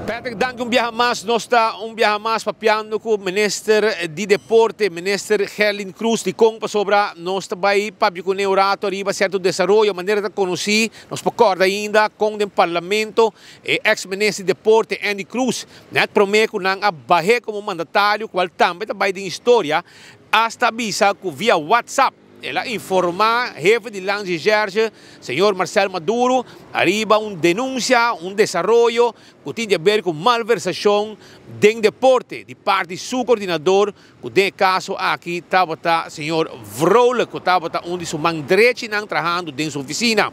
Patrick, dank um dia mais. Nós está dia mais papiando com o ministro de Deporte, ministro Herlin Cruz, de Congo, sobre nós também para o neurato arriba certo desenvolvimento, maneira de conhecer, nós concorda ainda com o parlamento, ex-ministro de Deporte Andy Cruz, net promete que a barre como mandatário, qual também também de história, hasta avisa que via WhatsApp. Ela informa jefe de Lange Gerge, senhor Marcelo Maduro, arriba denúncia, desenvolvimento que tem a ver com malversação do deporte, de parte do seu coordenador, que tem caso aqui, estava o senhor Vrolle, que estava onde seu mão direita trabalhando dentro da oficina.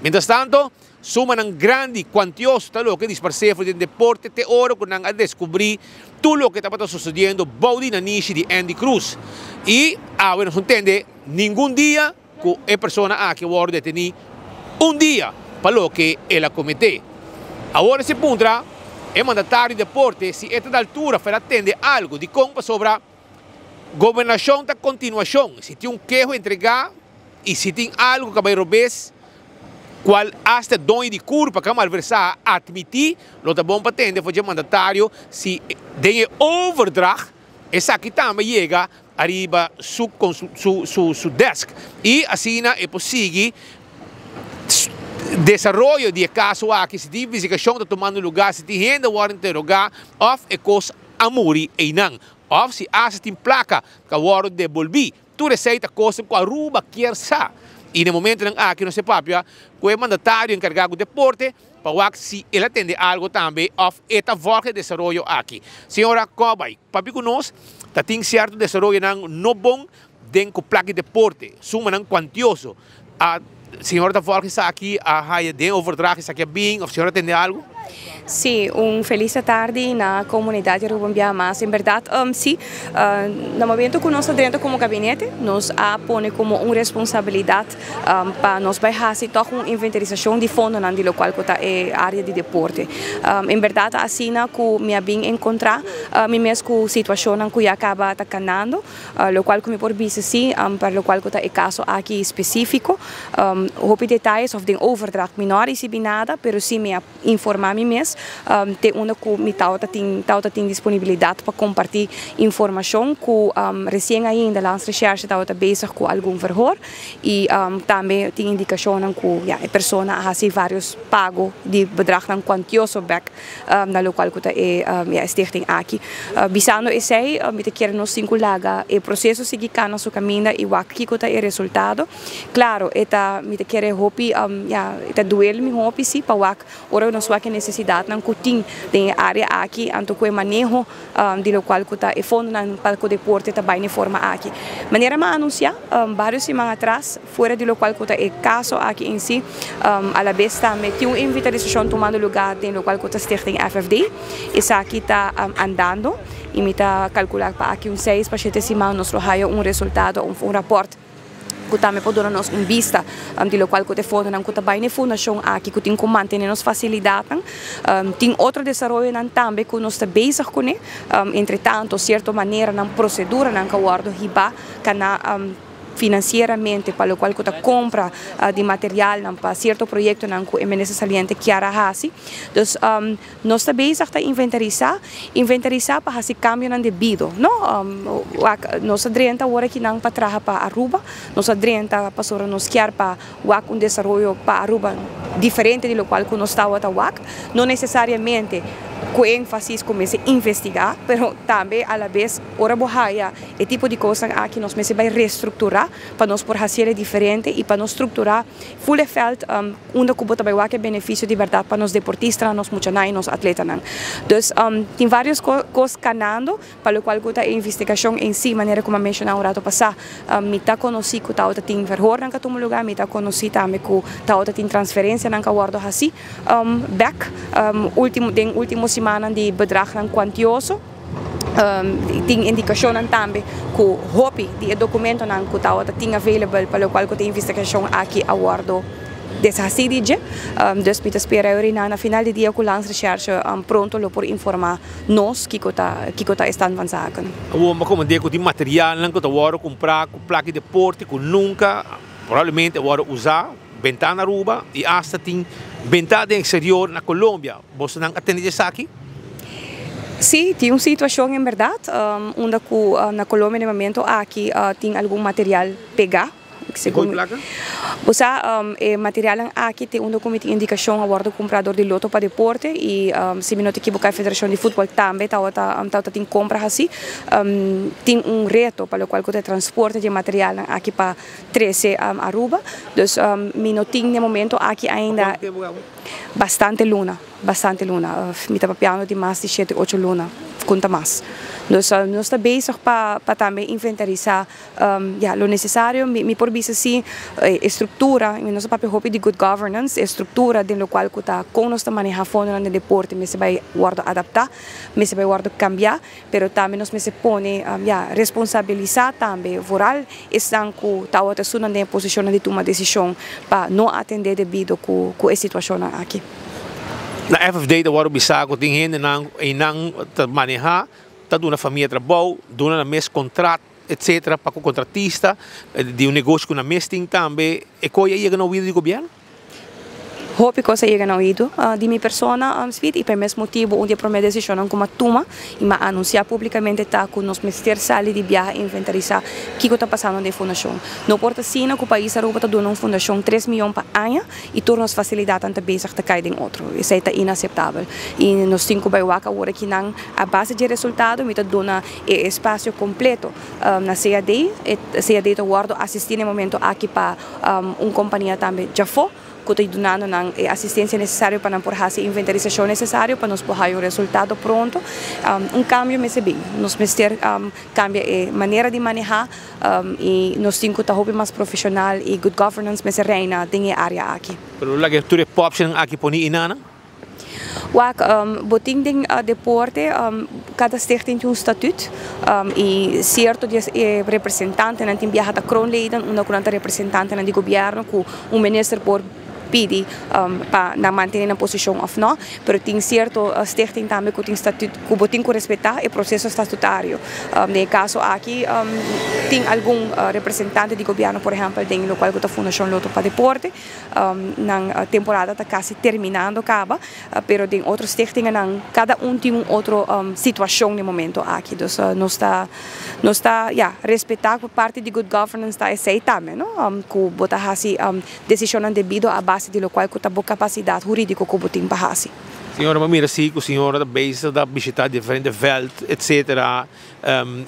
Mientras tanto, suma ng grande, quantioso talo que disparcefo de deporte, te oro que nang a descobrir tudo o que estava sucedendo baudi na niche de Andy Cruz. E, bueno, se entende, nenhum dia que a pessoa aqui vai detenir dia para o que ela cometeu. Agora se puntra, é mandatário de deporte, se esta altura for atender algo de como sobre a governação da continuação, se tem queijo entregar e se tem algo que vai roubar, qual hasta dono de culpa que malversar admitir, lo tá bom para atender, foi mandatário, se tem overdracht, essa aqui também chega arriba su desk. E assim é possível desenvolvimento de caso aqui, se tem investigação está tomando lugar, se tem gente que interrogar, ou é coisa amori e não, ou se há tem placa que vai devolver, tu receita coisa que a ruba quer sa. E no momento em que não se papia, que é mandatário encarregado do deporte, para que se ele atende algo também, ou esta volta de desenvolvimento aqui. Senhora Cobay, papi conosco, tem certo desenvolvimento não bom dentro do placa de deporte, suma não quantioso. A senhora da volta está aqui, a raia de overdracht está aqui bem, ou a senhora atende algo? Sim, feliz tarde na comunidade Rubambia Mas. Em verdade, sim, no momento que nós estamos dentro como gabinete, nós põe como uma responsabilidade para nós fazer uma inventarização de fundo na local que é a área de deporte. Em verdade, assim que me bem encontrar, me mesmo com a situação que acaba atacando, o qual me por visto sim, para o qual que é caso aqui específico, houve detalhes of the overdraft menor e se nada, mas sim me informar me mesmo. Tem uma que me tem disponibilidade para compartilhar informação que recém ainda lá nas recherche está bezig com algum verhoor e também tem indicação que a pessoa ha vários pagos de bedrag ng quantioso back na local que é stichting aqui. Bisano sei me quer nos singulaga e processo seguir na sua caminho e o aqui que é resultado. Claro, eta me quer hopi eta duel me hopi sim para o ora nós que necessidade ng kuting tem área aqui anto que manejo de local que está e fundo ng palco deporte também de forma aqui. Maneira ma anunciar vários semanas atrás fora de local que está e caso aqui em si a la vez também tem uma invitação tomando lugar em local que está stichting FFD essa aqui está andando e me está calcular para aqui 6 para 7 semanas nós raio resultado rapport que também pode dar-nos vista de local que fundo não que também fundação aqui que tem como manter nos facilidades tem outro desenvolvimento também que nós está bezig com entretanto certa maneira na procedura não que guardo riba cana financeiramente para o qual que compra de material para certo projeto não que é necessariamente Chiara Hasi. Então nós está bezig a inventarizar para fazer cambio não devido, não? Nós adrenta agora que não para trabalhar para Aruba, nós adrenta para nos quer para o desenvolvimento para Aruba diferente do local que nós estava a não necessariamente com ênfase comece a investigar, mas também a la vez ora bohaya é tipo de coisa aqui nós me vai reestruturar para nós por fazer diferente e para nós estruturar full effect onde que também o que benefício de verdade para nós deportistas, nós muchanai, nós atletas. Então tem várias coisas canando para o qual a investigação em si, maneira como mencionei um rato passado, me tá conheci que tá tem verhoor na que lugar, me tá conheci também que tá tem transferência na que guardo assim back último semana de bedrag ng quantioso tem indicação também que o hobby de documento não que está tem available para o qual que tem investigação aqui a guardo dessa cidade dus me espera na final de dia com lança recherche pronto lo por informar nós que está estando van zaken. O mas como digo de material não que está comprar com placa de deporte que nunca provavelmente agora usar benta na Aruba e hasta tem benta de exterior na Colômbia. Você não atende isso aqui? Sim, tem uma situação em verdade, onde na Colômbia no momento aqui tem algum material pegar. Segundo placa? Você material aqui tem um comité de indicação a bordo do comprador de loto para deporte e se me não equivocar a Federação de Futebol também tem compra assim tem reto para o qual o transporte de material aqui para 13 Aruba, então me não tem no momento aqui ainda bastante luna, me está papiando de mais de 7, 8 luna, conta mais. Nós estamos bezig para também inventarizar o necessário, me por visa assim, estrutura, nosso papel hopi de good governance, estrutura de lo qual está com nós manejar fundo no deporte, me se vai guardo adaptar, me se vai guardo cambiar, pero também nós me se pone responsabilizar também, voral, estão com tal outra suna de posição de tomar decisão para não atender devido com a situação aqui. Na FFD, o Bisago tem gente que não manejar, está dando família trabalho, dando na mês contrato, etc. Para o contratista, de negócio com a mês tem também. E coisa aí que não ouvido do governo? Hope que chega na ouvido de minha persona, e por esse motivo, onde a primeira decisão como toma e me anunciar publicamente tá com nós ministério sali de viajar inventarizar o que está passando na fundação. Não importa se o país Aruba está dando uma fundação 3 milhões para ano e torna as facilidades ante bezig te cair em outro. Isso é inaceitável. E nós temos que ver agora que a base de resultado me está dando espaço completo na CAD. A CAD está guardo assistir no momento aqui para uma companhia também já foi. Que está dando a assistência necessária para não a inventarização necessária para nós poder o resultado pronto. Cambio me bem. Nós ministério cambia a maneira de manejar e nós temos que estar mais profissional e good governance me reina em a área aqui. Pero la que tu option aqui poni inana? Boting ding deporte, cada stichting tem statuut e certo de representante na tem viaja da kroonleden, uma conta representante na de governo com minister por pedi para manter na posição of não, pero tem certo stichting também que tem estatuto que boting que respeitar o processo estatutário. No caso aqui tem algum representante de governo, por exemplo, tem no qual a Fundação Loto para Deporte, na temporada está quase terminando acaba, pero tem outros stichting cada tem outra situação no momento aqui, então nós está respeitar por parte de good governance está esse também, não? Que botar assim decisão devido à base de lo qual que tem capacidade jurídica que botem para assim. Senhora, mira, sim, a senhora base da visitar diferentes velds, etc.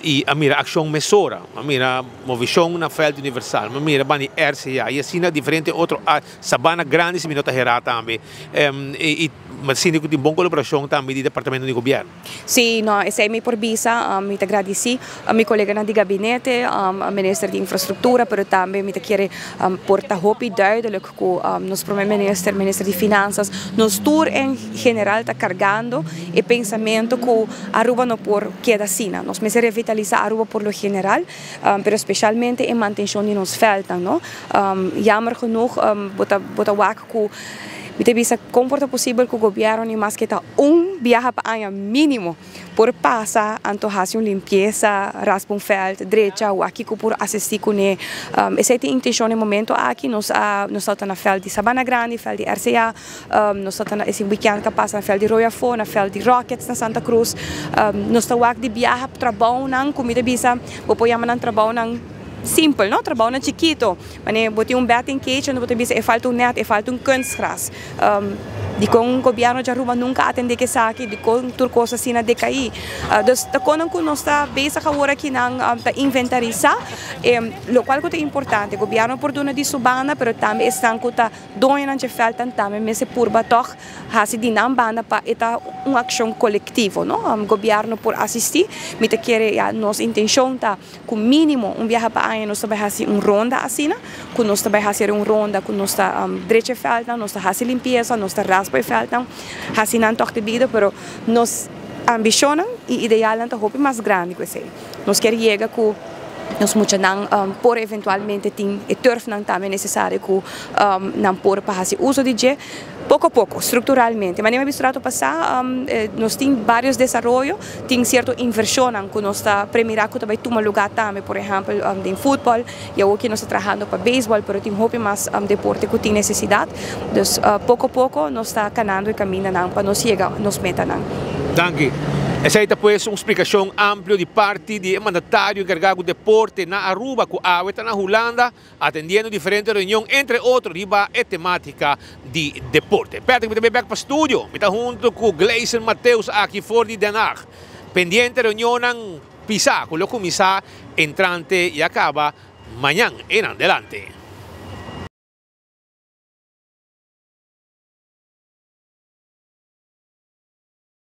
E a mira ação mesura, a mira movição na veld universal, a mira bani RCA, e assim diferente outro sabana grande se minota gerar também. Mas sim, que tem boa colaboração também do departamento de governo. Sim, não, essa é minha por visa, me agradeci a minha colega na de gabinete, a ministra de infraestrutura, mas também me quer portar hopi duidelijk com nosso primeiro-ministro, ministro de finanças, nos tour em geral está carregando o pensamento que Aruba não por queda assim, nós me revitalizar Aruba por lo general, mas especialmente em manutenção de nos velden, não? Jammer genoeg, bota wak que me visa comporta possível que o governo nem mais que tá viaja para ano mínimo por passar antojar limpeza, raspa veld, direita ou aqui que por assistir com essa é a intenção no momento aqui nós estamos na veld de Sabana Grande, veld de RCA, nós estamos esse weekend que passa na veld de Royafo, na veld de Rockets na Santa Cruz, nós estamos de viajar para trabalho não, comida bisa, apoiamos na trabalho simpel, não? Trabalho na chiquito, mas botei batting cage, não botei bisa, falta net, falta kunstgras. De com o governo de Aruba nunca atende que saque, de com turcosa assim na DKI. Então, quando nós está bezig agora aqui na inventarizar, o qual é importante, o governo por dona de subana, mas também estão com a dona de falta também, mas se por batok, hasi de não banda para esta uma ação coletiva, não? O governo por assistir, me te quer nossa intenção tá com mínimo viagem para aí nós também fazer ronda assim, que nós também fazer ronda, que nós está direita falta, nós está fazer limpeza, nós está raspa falta, assim não toque vida, pero nós ambicionam e ideal não hope mais grande que isso. Nós quer chegar com nós muito não por eventualmente tem e turf não também necessário que não por para fazer uso de Pouco a pouco, estruturalmente. Mas nem visto passar, nós temos vários desenvolvimentos, tem certa inversão que nós está primeiro que também toma lugar também, por exemplo, em futebol, e aqui nós está trabalhando para beisebol, mas tem muito mais deporte que tem necessidade. Então, pouco a pouco nós está caminhando e caminhando para nós chegar, nos metas. Danke. Essa é depois uma explicação ampla de parte do mandatário encarregado de deporte na Aruba, que está na Holanda, atendendo diferentes reuniões, entre outros, riba a temática de deporte. Patrick, me também back para o estúdio, me está junto com Gleison Mateus aqui fora de Den Haag. Pendiente reunião ng PISA, com o comissário entrante e acaba amanhã em adelante.